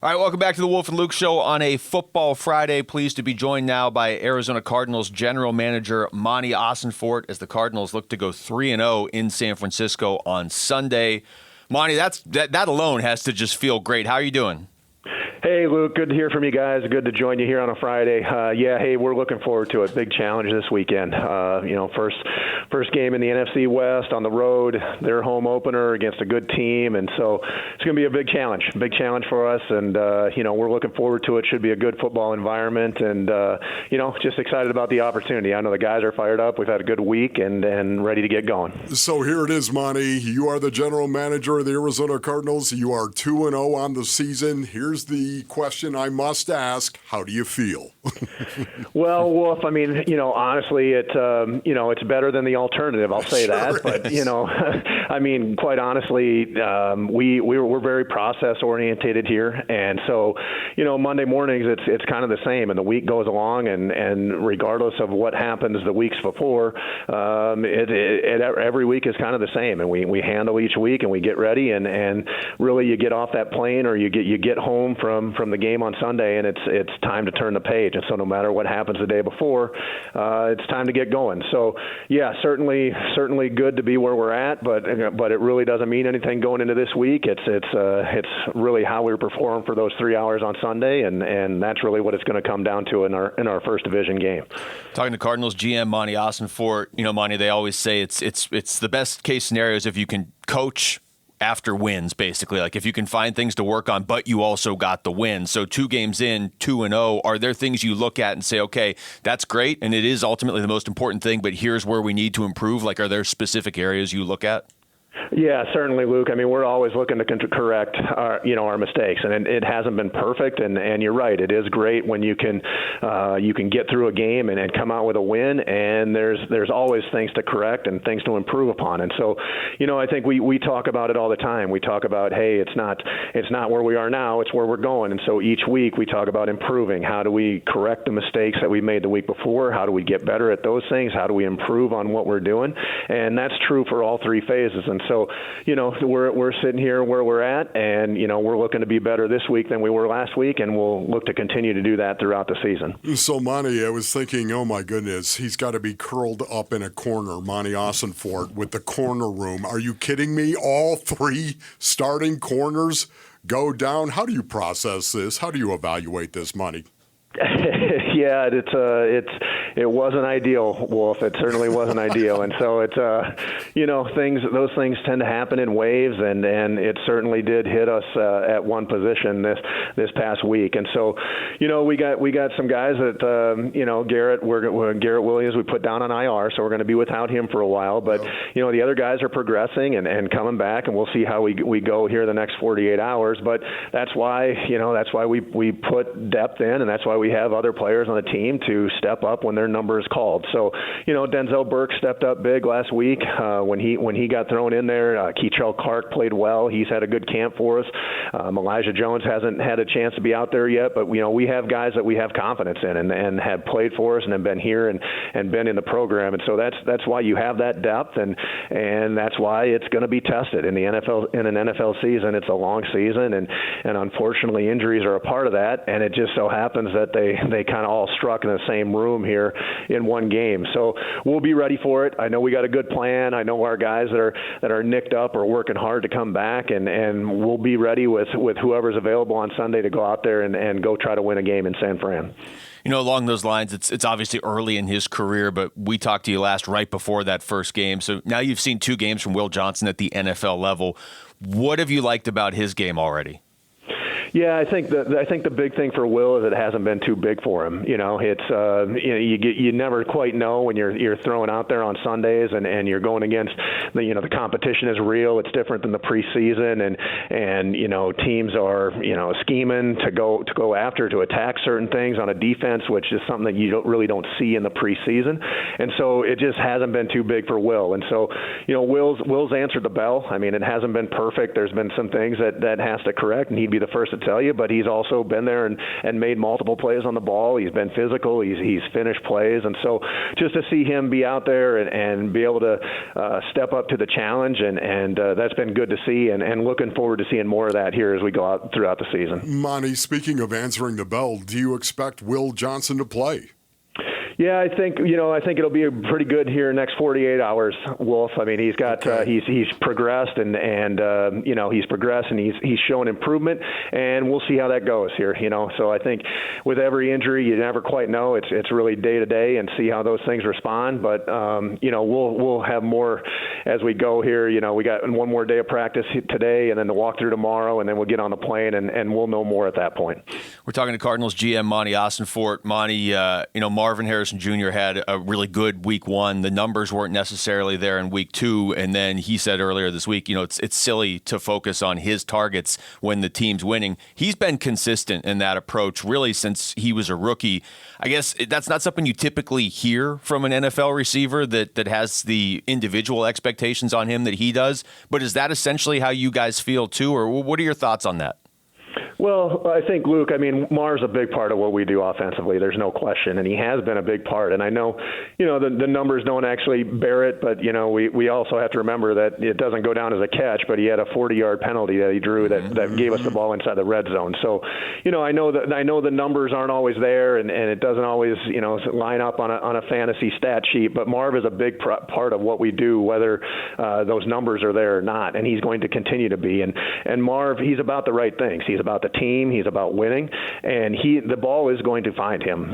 All right, welcome back to the Wolf and Luke Show on a Football Friday. Pleased to be joined now by Arizona Cardinals general manager Monti Ossenfort as the Cardinals look to go 3-0 in San Francisco on Sunday. Monti, that alone has to just feel great. How are you doing? Hey, Luke. Good to hear from you guys. Good to join you here on a Friday. Hey, we're looking forward to it. Big challenge this weekend. First game in the NFC West on the road, their home opener against a good team, and so it's going to be a big challenge for us. And we're looking forward to it. Should be a good football environment, and just excited about the opportunity. I know the guys are fired up. We've had a good week and ready to get going. So here it is, Monti. You are the general manager of the Arizona Cardinals. You are 2-0 on the season. Here's the question I must ask: how do you feel? Well, Wolf, honestly, it's better than the alternative. I'll say that. But quite honestly, we're very process orientated here, and so Monday mornings it's kind of the same, and the week goes along, and regardless of what happens the weeks before, every week is kind of the same, and we handle each week and we get ready, and really you get off that plane or you get home from the game on Sunday, and it's time to turn the page. And so no matter what happens the day before, it's time to get going. So yeah, certainly good to be where we're at, but it really doesn't mean anything going into this week. It's really how we perform for those 3 hours on Sunday, and that's really what it's going to come down to in our first division game. Talking to Cardinals GM Monti Ossenfort, Monti, they always say it's the best case scenarios if you can coach after wins, basically. Like if you can find things to work on, but you also got the win. So 2 games in, 2-0, are there things you look at and say, okay, that's great, and it is ultimately the most important thing, but here's where we need to improve? Like, are there specific areas you look at? Yeah, certainly, Luke. We're always looking to correct our mistakes, and it hasn't been perfect. And you're right, it is great when you can get through a game and come out with a win. And there's always things to correct and things to improve upon. And so, I think we talk about it all the time. We talk about, hey, it's not where we are now, it's where we're going. And so each week we talk about improving. How do we correct the mistakes that we made the week before? How do we get better at those things? How do we improve on what we're doing? And that's true for all 3 phases. And so, we're sitting here where we're at, and, we're looking to be better this week than we were last week, and we'll look to continue to do that throughout the season. So, Monti, I was thinking, oh, my goodness, he's got to be curled up in a corner, Monti Ossenfort, with the corner room. Are you kidding me? All 3 starting corners go down? How do you process this? How do you evaluate this, Monti? Yeah, it wasn't ideal, Wolf. It certainly wasn't ideal, and so it's those things tend to happen in waves, and it certainly did hit us at one position this past week, and so we got some guys that Garrett Williams we put down on IR, so we're going to be without him for a while, but the other guys are progressing and coming back, and we'll see how we go here the next 48 hours. But that's why we put depth in, and that's why we have other players on the team to step up when their number is called. So, Denzel Burke stepped up big last week when he got thrown in there. Keitrell Clark played well. He's had a good camp for us. Elijah Jones hasn't had a chance to be out there yet, but we have guys that we have confidence in and have played for us and have been here and been in the program. And so that's why you have that depth, and that's why it's going to be tested in the NFL. In an NFL season, it's a long season, and unfortunately injuries are a part of that. And it just so happens that they kind of all struck in the same room here in one game. So we'll be ready for it. I know we got a good plan. I know our guys that are nicked up are working hard to come back, and we'll be ready with whoever's available on Sunday to go out there and go try to win a game in San Fran. Along those lines, it's obviously early in his career, but we talked to you last right before that first game. So now you've seen 2 games from Will Johnson at the NFL level. What have you liked about his game already? Yeah, I think the big thing for Will is it hasn't been too big for him. You never quite know when you're throwing out there on Sundays and you're going against the competition is real. It's different than the preseason, and teams are scheming to go after, to attack certain things on a defense, which is something that you really don't see in the preseason. And so it just hasn't been too big for Will. And so Will's answered the bell. It hasn't been perfect. There's been some things that has to correct, and he'd be the first to to tell you, but he's also been there and made multiple plays on the ball. He's been physical. He's finished plays. And so just to see him be out there and be able to step up to the challenge, and that's been good to see, and looking forward to seeing more of that here as we go out throughout the season. Monty, speaking of answering the bell, do you expect Will Johnson to play? Yeah, I think it'll be pretty good here next 48 hours, Wolf. I mean, he's got he's progressed and he's progressed and he's shown improvement, and we'll see how that goes here. So I think with every injury, you never quite know. It's really day to day and see how those things respond. But we'll have more as we go here. We got one more day of practice today, and then the walkthrough tomorrow, and then we'll get on the plane and we'll know more at that point. We're talking to Cardinals GM Monti Ossenfort. Monty, Marvin Harrison Jr. had a really good week one. The numbers weren't necessarily there in week two. And then he said earlier this week, it's silly to focus on his targets when the team's winning. He's been consistent in that approach really since he was a rookie. I guess that's not something you typically hear from an NFL receiver that has the individual expectations on him that he does. But is that essentially how you guys feel too? Or what are your thoughts on that? Well, I think, Luke, Marv's a big part of what we do offensively. There's no question, and he has been a big part. And I know, the numbers don't actually bear it, but, we also have to remember that it doesn't go down as a catch, but he had a 40-yard penalty that he drew that gave us the ball inside the red zone. So, I know the numbers aren't always there, and it doesn't always, line up on a fantasy stat sheet, but Marv is a big part of what we do, whether those numbers are there or not, and he's going to continue to be. And Marv, he's about the right things. He's about the team. He's about winning, and the ball is going to find him.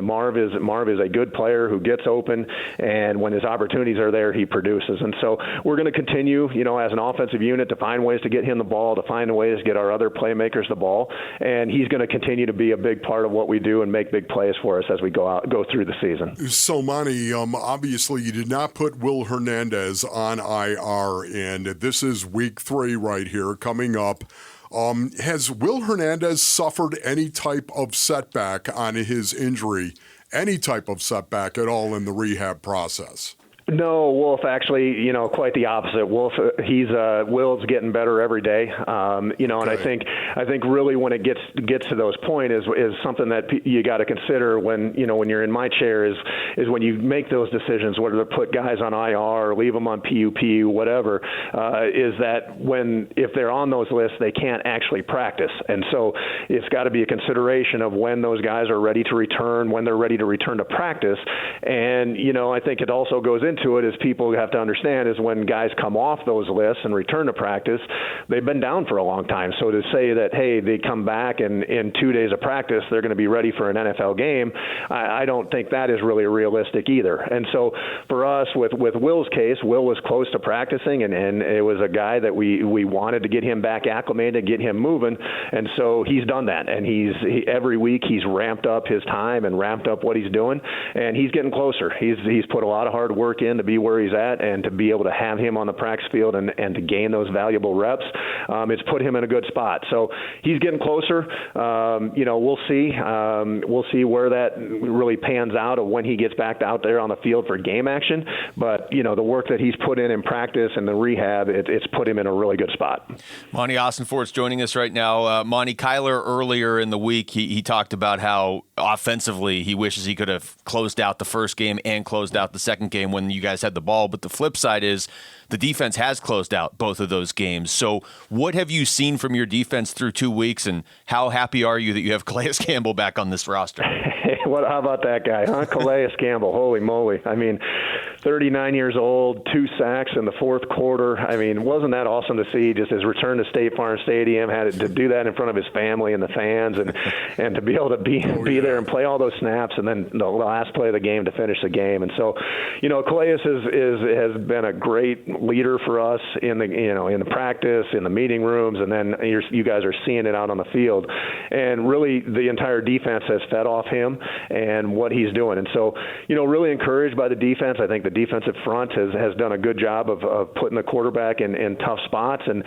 Marv is a good player who gets open, and when his opportunities are there, he produces. And so we're going to continue, as an offensive unit, to find ways to get him the ball, to find ways to get our other playmakers the ball, and he's going to continue to be a big part of what we do and make big plays for us as we go through the season. So, Monty, obviously you did not put Will Hernandez on IR, and this is week 3 right here coming up. Has Will Hernandez suffered any type of setback on his injury, any type of setback at all in the rehab process? No, Wolf, actually, quite the opposite. Will's getting better every day. Okay. And I think really when it gets to those points is something that you got to consider when you're in my chair is when you make those decisions, whether to put guys on IR or leave them on PUP, whatever, is that if they're on those lists, they can't actually practice. And so it's got to be a consideration of when those guys are ready to return, when they're ready to return to practice. And, I think it also goes into it is people have to understand is when guys come off those lists and return to practice, they've been down for a long time. So to say that, hey, they come back and in 2 days of practice, they're going to be ready for an NFL game, I don't think that is really realistic either. And so for us, with Will's case, Will was close to practicing, and it was a guy that we wanted to get him back acclimated, get him moving. And so he's done that. And every week he's ramped up his time and ramped up what he's doing, and he's getting closer. He's put a lot of hard work in to be where he's at, and to be able to have him on the practice field and to gain those valuable reps, it's put him in a good spot. So he's getting closer. We'll see. We'll see where that really pans out of when he gets back out there on the field for game action. But, the work that he's put in practice and the rehab, it's put him in a really good spot. Monti Ossenfort's joining us right now. Monty, Kyler earlier in the week, he talked about how offensively he wishes he could have closed out the first game and closed out the second game when you guys had the ball. But the flip side is the defense has closed out both of those games. So what have you seen from your defense through 2 weeks, and how happy are you that you have Calais Campbell back on this roster? How about that guy, huh? Calais Campbell, holy moly. 39 years old, 2 sacks in the fourth quarter. Wasn't that awesome to see? Just his return to State Farm Stadium, had to do that in front of his family and the fans, and to be able to be there and play all those snaps, and then the last play of the game to finish the game. And so, Calais has been a great leader for us in the practice, in the meeting rooms, and then you guys are seeing it out on the field. And really, the entire defense has fed off him and what he's doing. And so, really encouraged by the defense. I think the defensive front has done a good job of putting the quarterback in tough spots, and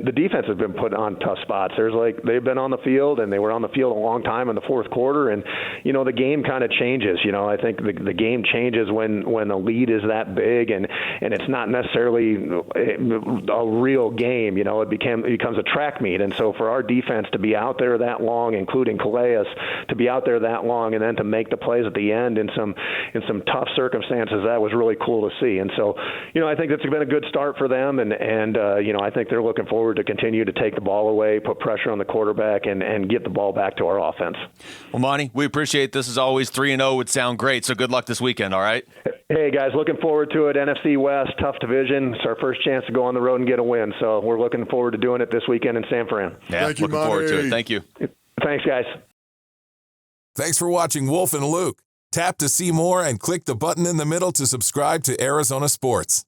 the defense has been put on tough spots. They've been on the field, and they were on the field a long time in the fourth quarter, and the game kind of changes. I think the game changes when the lead is that big, and it's not necessarily a real game. It becomes a track meet, and so for our defense to be out there that long, including Calais, to be out there that long, and then to make the plays at the end in some tough circumstances, that was really cool to see. And so, I think it's been a good start for them, and I think they're looking forward to continue to take the ball away, put pressure on the quarterback, and get the ball back to our offense. Well, Monty, we appreciate this. As always, 3-0 would sound great, so good luck this weekend, all right? Hey, guys, looking forward to it. NFC West, tough division. It's our first chance to go on the road and get a win, so we're looking forward to doing it this weekend in San Fran. Yeah, Thank you, looking forward to it. Thank you. Thanks, guys. Thanks for watching Wolf and Luke. Tap to see more and click the button in the middle to subscribe to Arizona Sports.